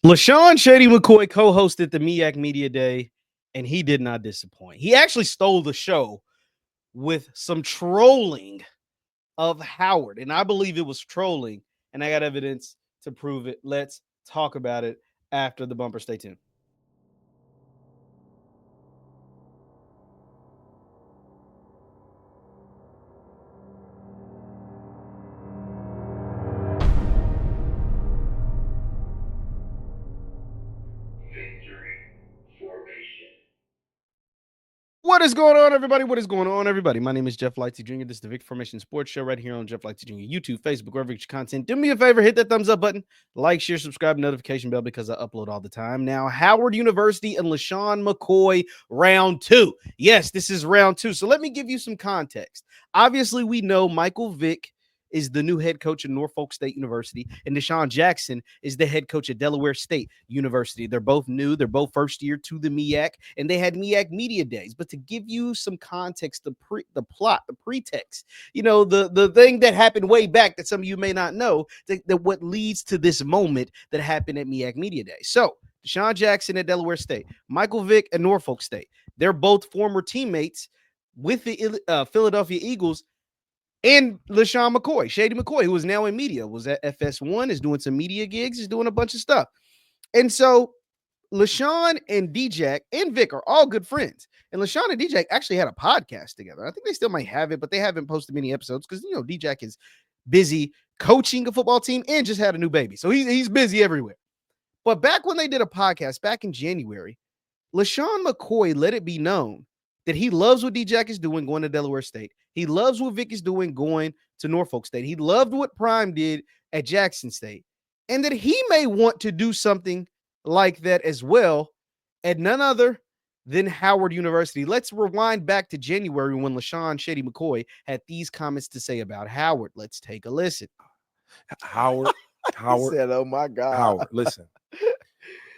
Lesean Shady McCoy co-hosted the MEAC Media Day, and he did not disappoint. He actually stole the show with some trolling of Howard, and I believe it was trolling, and I got evidence to prove it. Let's talk about it after the bumper. Stay tuned. What is going on, everybody? What is going on, everybody? My name is JeffLightsyJr. This is the Victory Formation Sports Show right here on JeffLightsYjr. YouTube, Facebook, wherever you get your content. Do me a favor, hit that thumbs up button, like, share, subscribe, notification bell because I upload all the time. Now, Howard University and Lesean McCoy round two. Yes, this is round two. So let me give you some context. Obviously, we know Michael Vick is the new head coach at Norfolk State University, and Deshaun Jackson is the head coach at Delaware State University. They're both new. They're both first year to the MEAC, and they had MEAC Media Days. But to give you some context, the plot, the pretext, the thing that happened way back that some of you may not know, that what leads to this moment that happened at MEAC Media Day. So Deshaun Jackson at Delaware State, Michael Vick at Norfolk State. They're both former teammates with the Philadelphia Eagles. And Lesean McCoy, Shady McCoy, who is now in media, was at FS1, is doing some media gigs, is doing a bunch of stuff. And so Lesean and DJ and Vic are all good friends. And Lesean and DJ actually had a podcast together. I think they still might have it, but they haven't posted many episodes because, DJ is busy coaching a football team and just had a new baby. So he's busy everywhere. But back when they did a podcast back in January, Lesean McCoy let it be known that he loves what D-Jack is doing going to Delaware State. He loves what Vic is doing going to Norfolk State. He loved what Prime did at Jackson State. And that he may want to do something like that as well at none other than Howard University. Let's rewind back to January when Lesean Shady McCoy had these comments to say about Howard. Let's take a listen. Howard said, "Oh my God, Howard, listen,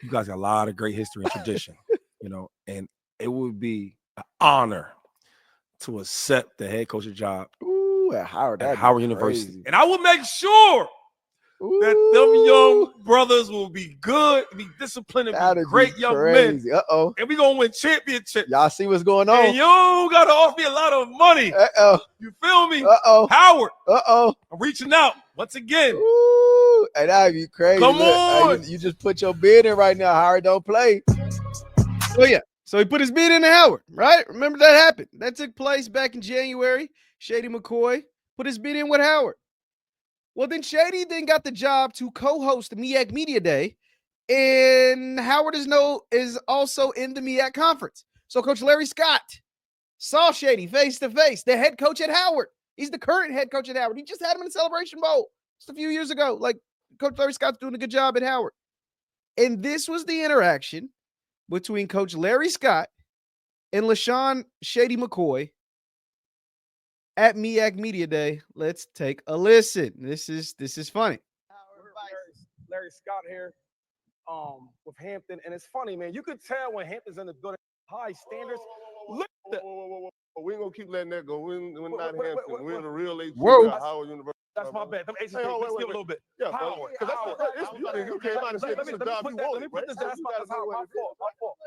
you guys got a lot of great history and tradition, and it would be an honor to accept the head coach's job at Howard University. And I will make sure that them young brothers will be good, be disciplined, and be great young men. Uh-oh. And we're going to win championships. Y'all see what's going on? And you got to offer me a lot of money. Uh-oh. You feel me? Uh-oh. Howard. Uh-oh. I'm reaching out once again. Ooh, and that'd be crazy. Come on. You just put your bid in right now. Howard don't play. Oh, yeah. So he put his bid into Howard, right? Remember that happened. That took place back in January. Shady McCoy put his bid in with Howard. Well, then Shady then got the job to co-host the MEAC Media Day, and Howard is also in the MEAC conference. So Coach Larry Scott saw Shady face to face, the head coach at Howard. He's the current head coach at Howard. He just had him in the Celebration Bowl just a few years ago. Like, Coach Larry Scott's doing a good job at Howard. And this was the interaction between Coach Larry Scott and Lesean Shady McCoy at MEAC Media Day. Let's take a listen. This is funny. Larry Scott here with Hampton. And it's funny, man. You could tell when Hampton's in the building, high standards. Look at that. We ain't gonna keep letting that go. We're not Hampton. We're the real HBCU. Whoa. Howard University. That's my bad. Them HBCU, Hey, let's give a little bit. Yeah, Howard. you came out and said this is a job you Let me wanted, put right? this down. That's my fault.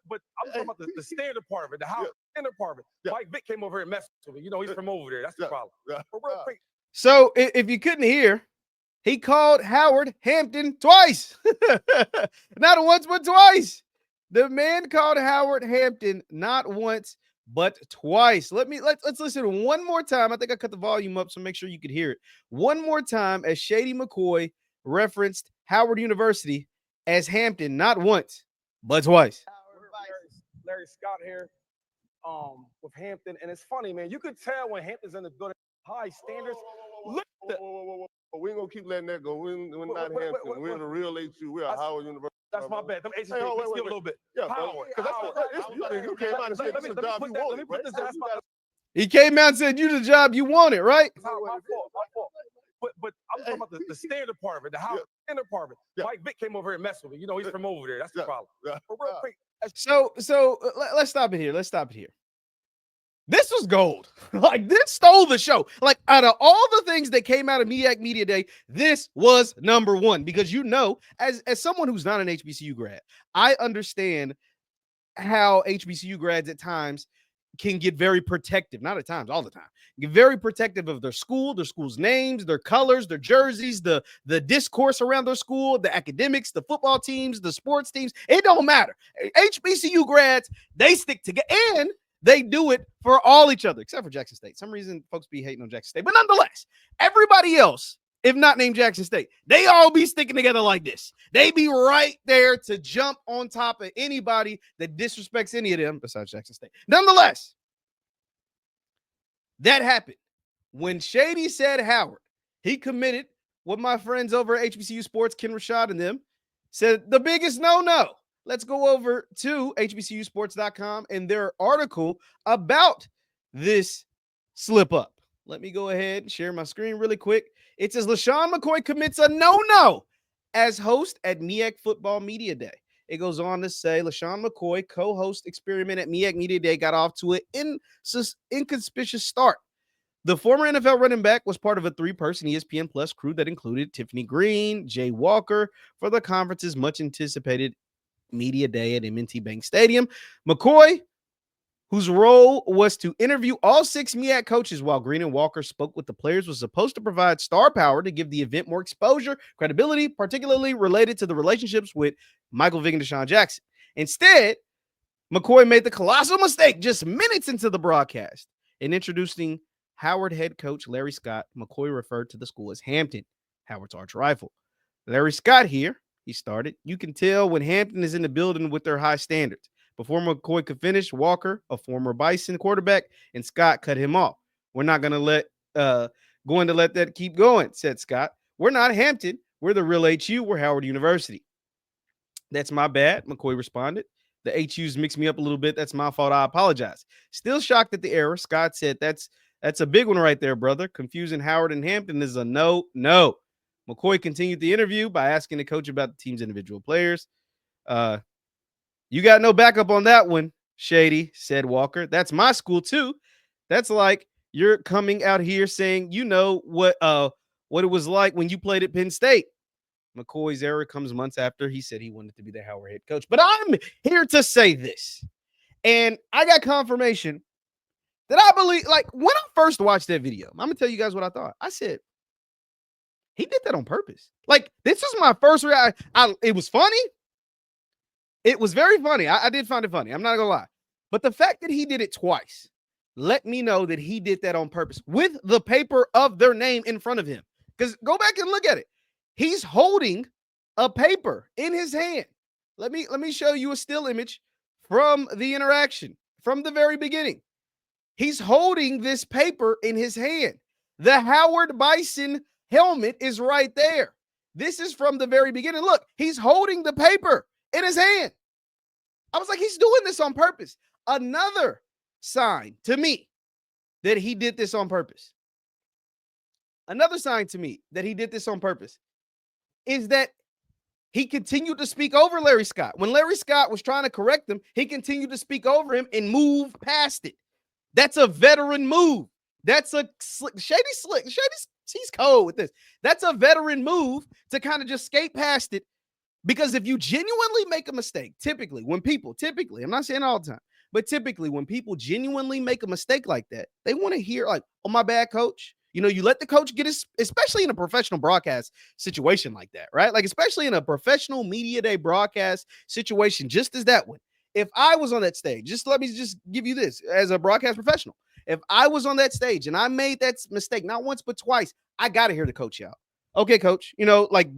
But I'm talking about the standard part of it, the Howard standard part of it. Yeah. Mike Vick came over here and messed with me. He's from over there. That's the problem. Yeah. But real quick, So if you couldn't hear, he called Howard Hampton twice. Not once, but twice. The man called Howard Hampton not once, but twice. Let's listen one more time. I think I cut the volume up, so make sure you could hear it. One more time as Shady McCoy referenced Howard University as Hampton, not once, but twice. Larry Scott here with Hampton. And it's funny, man. You could tell when Hampton's in the building, high standards. Look at that. We ain't gonna keep letting that go. We're not Hampton. We're the real HBCU. We're Howard University. That's my bad. Them HBCU, Hey, let's give a little bit. Yeah, Howard. you came out and said this is a job you wanted, Let me put this down. He came out and said, "You the job you wanted, right?" My fault. But I'm talking about the standard part of it, the Howard standard part of it. Yeah. Mike Vick came over here and messed with me. He's from over there. That's the problem. Yeah. But real quick, So let's stop it here. This was gold. Like, this stole the show. Like, out of all the things that came out of MEAC Media Day, this was number one. Because, you know, as someone who's not an HBCU grad, I understand how HBCU grads at times can get very protective, not at times, all the time, get very protective of their school's names, their colors, their jerseys, the discourse around their school, the academics, the football teams, the sports teams. It don't matter. HBCU grads, they stick together, and they do it for all each other, except for Jackson State. Some reason folks be hating on Jackson State, but nonetheless, everybody else, if not named Jackson State, they all be sticking together like this. They be right there to jump on top of anybody that disrespects any of them besides Jackson State. Nonetheless, that happened. When Shady said Howard, he committed what my friends over at HBCU Sports, Ken Rashad and them, said the biggest no-no. Let's go over to HBCUsports.com and their article about this slip up. Let me go ahead and share my screen really quick. It says Lesean McCoy commits a no-no as host at MEAC Football Media Day. It goes on to say Lesean McCoy, co-host experiment at MEAC Media Day, got off to an inconspicuous start. The former NFL running back was part of a 3-person ESPN Plus crew that included Tiffany Green, Jay Walker for the conference's much anticipated Media Day at M&T Bank Stadium. McCoy, whose role was to interview all 6 MEAC coaches while Green and Walker spoke with the players, was supposed to provide star power to give the event more exposure, credibility, particularly related to the relationships with Michael Vick and Deshaun Jackson. Instead, McCoy made the colossal mistake just minutes into the broadcast. In introducing Howard head coach Larry Scott, McCoy referred to the school as Hampton, Howard's arch rival. Larry Scott here, he started. You can tell when Hampton is in the building with their high standards. Before McCoy could finish, Walker, a former Bison quarterback, and Scott cut him off. We're not going to let that keep going, said Scott. We're not Hampton. We're the real HU. We're Howard University. That's my bad, McCoy responded. The HUs mixed me up a little bit. That's my fault. I apologize. Still shocked at the error. Scott said, that's a big one right there, brother. Confusing Howard and Hampton is a no. McCoy continued the interview by asking the coach about the team's individual players. You got no backup on that one, Shady, said Walker. That's my school too. That's like you're coming out here saying, you know, what it was like when you played at Penn State. McCoy's error comes months after he said he wanted to be the Howard head coach. But I'm here to say this, and I got confirmation that I believe, like, when I first watched that video, I'm going to tell you guys what I thought. I said, he did that on purpose. Like, this is my first reaction. It was funny. It was very funny. I did find it funny. I'm not going to lie. But the fact that he did it twice let me know that he did that on purpose with the paper of their name in front of him. Because go back and look at it. He's holding a paper in his hand. Let me show you a still image from the interaction from the very beginning. He's holding this paper in his hand. The Howard Bison helmet is right there. This is from the very beginning. Look, he's holding the paper in his hand. I was like, he's doing this on purpose. Another sign to me that he did this on purpose. Another sign to me that he did this on purpose is that he continued to speak over Larry Scott. When Larry Scott was trying to correct him, he continued to speak over him and move past it. That's a veteran move. That's a Shady slick. He's cold with this. That's a veteran move to kind of just skate past it. Because if you genuinely make a mistake, typically, I'm not saying all the time, but typically when people genuinely make a mistake like that, they want to hear like, oh, my bad, coach. You know, you let the coach get his, especially in a professional broadcast situation like that, right? Like, especially in a professional media day broadcast situation, just as that one. If I was on that stage, let me give you this as a broadcast professional. If I was on that stage and I made that mistake, not once, but twice, I got to hear the coach out. Okay, coach, you know, like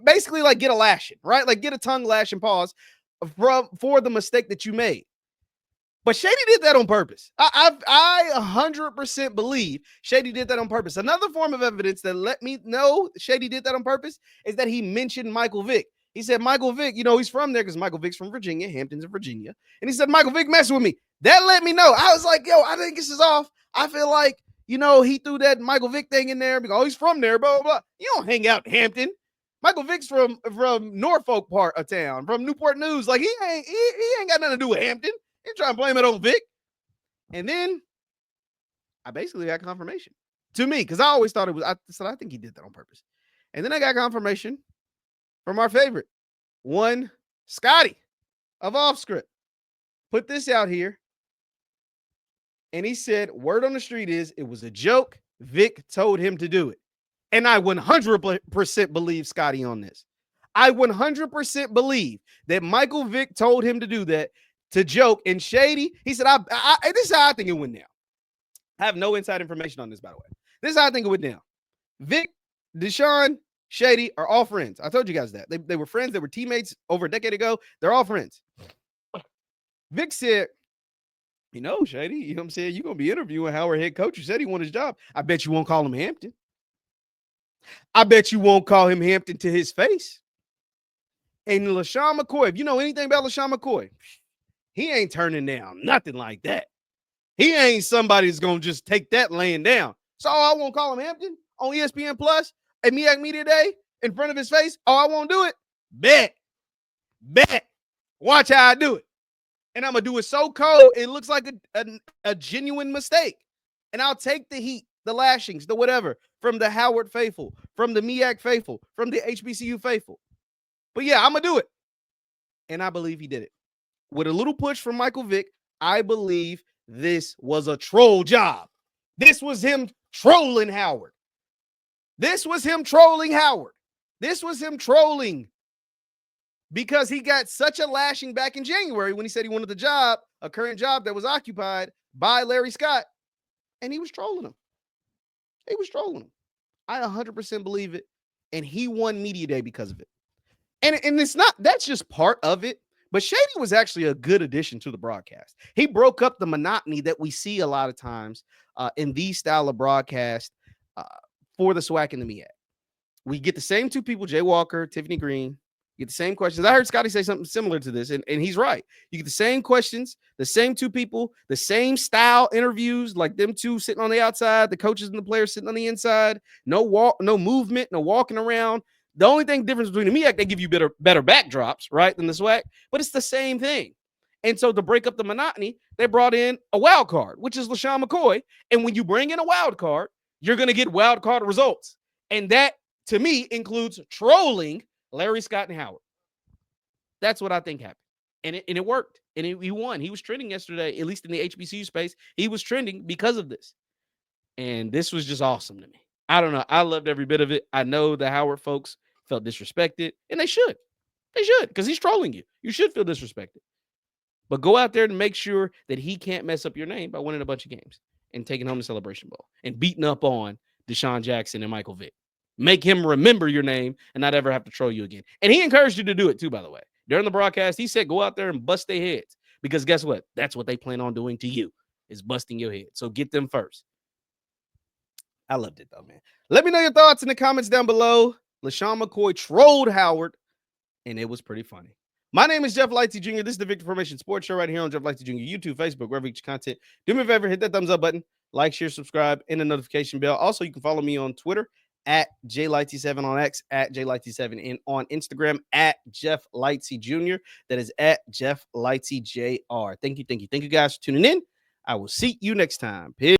basically like get a lashing, right? Like get a tongue lash and pause for the mistake that you made. But Shady did that on purpose. I 100% believe Shady did that on purpose. Another form of evidence that let me know Shady did that on purpose is that he mentioned Michael Vick. He said, Michael Vick, you know, he's from there because Michael Vick's from Virginia, Hampton's in Virginia. And he said, Michael Vick messing with me. That let me know. I was like, yo, I think this is off. I feel like, you know, he threw that Michael Vick thing in there because he's from there, blah, blah, blah. You don't hang out in Hampton. Michael Vick's from Norfolk part of town, from Newport News. Like, he ain't got nothing to do with Hampton. He trying to blame it on Vick. And then I basically got confirmation to me because I always thought it was. I said I think he did that on purpose, and then I got confirmation from our favorite one, Scotty of Off Script. Put this out here, and he said, "Word on the street is it was a joke. Vic told him to do it," and I 100% believe Scotty on this. I 100% believe that Michael Vick told him to do that to joke. And Shady, he said, this is how I think it went down. I have no inside information on this, by the way. This is how I think it went down. Vic, Deshaun, Shady are all friends. I told you guys that. They were friends. They were teammates over a decade ago. They're all friends. Vic said, Shady, you know what I'm saying? You're going to be interviewing Howard head coach. You said he won his job. I bet you won't call him Hampton. I bet you won't call him Hampton to his face. And Lesean McCoy, if you know anything about Lesean McCoy, he ain't turning down nothing like that. He ain't somebody that's going to just take that laying down. So I won't call him Hampton on ESPN Plus at MEAC Media Day in front of his face. Oh, I won't do it. Bet. Watch how I do it. And I'm going to do it so cold, it looks like a genuine mistake. And I'll take the heat, the lashings, the whatever, from the Howard faithful, from the MEAC faithful, from the HBCU faithful. But yeah, I'm going to do it. And I believe he did it. With a little push from Michael Vick, I believe this was a troll job. This was him trolling Howard. This was him trolling Howard. This was him trolling because he got such a lashing back in January when he said he wanted the job, a current job that was occupied by Larry Scott, and he was trolling him. He was trolling him. I 100% believe it, and he won Media Day because of it. And it's not, that's just part of it. But Shady was actually a good addition to the broadcast. He broke up the monotony that we see a lot of times in these style of broadcast for the SWAC and the MEAC. We get the same two people, Jay Walker, Tiffany Green, get the same questions. I heard Scotty say something similar to this, and he's right. You get the same questions, the same two people, the same style interviews, like them two sitting on the outside, the coaches and the players sitting on the inside, no movement, no walking around. The only thing difference between the MEAC, they give you better backdrops, right, than the SWAC, but it's the same thing. And so to break up the monotony, they brought in a wild card, which is Lesean McCoy. And when you bring in a wild card, you're going to get wild card results. And that, to me, includes trolling Larry Scott and Howard. That's what I think happened. And it worked. And he won. He was trending yesterday, at least in the HBCU space. He was trending because of this. And this was just awesome to me. I don't know. I loved every bit of it. I know the Howard folks felt disrespected, and they should. They should, because he's trolling you. You should feel disrespected. But go out there and make sure that he can't mess up your name by winning a bunch of games and taking home the Celebration Bowl and beating up on Deshaun Jackson and Michael Vick. Make him remember your name and not ever have to troll you again. And he encouraged you to do it too, by the way. During the broadcast, he said, go out there and bust their heads. Because guess what? That's what they plan on doing to you, is busting your head. So get them first. I loved it, though, man. Let me know your thoughts in the comments down below. Lesean McCoy trolled Howard, and it was pretty funny. My name is JeffLightsyJr. This is the Victor Formation Sports Show right here on JeffLightsYJr. YouTube, Facebook, wherever you get your content. Do me a favor, hit that thumbs up button, like, share, subscribe, and the notification bell. Also, you can follow me on Twitter at JLightsy7, on X at JLightsy7, and on Instagram at JeffLightsyJr. That is at JeffLightsyJr. Thank you guys for tuning in. I will see you next time. Peace.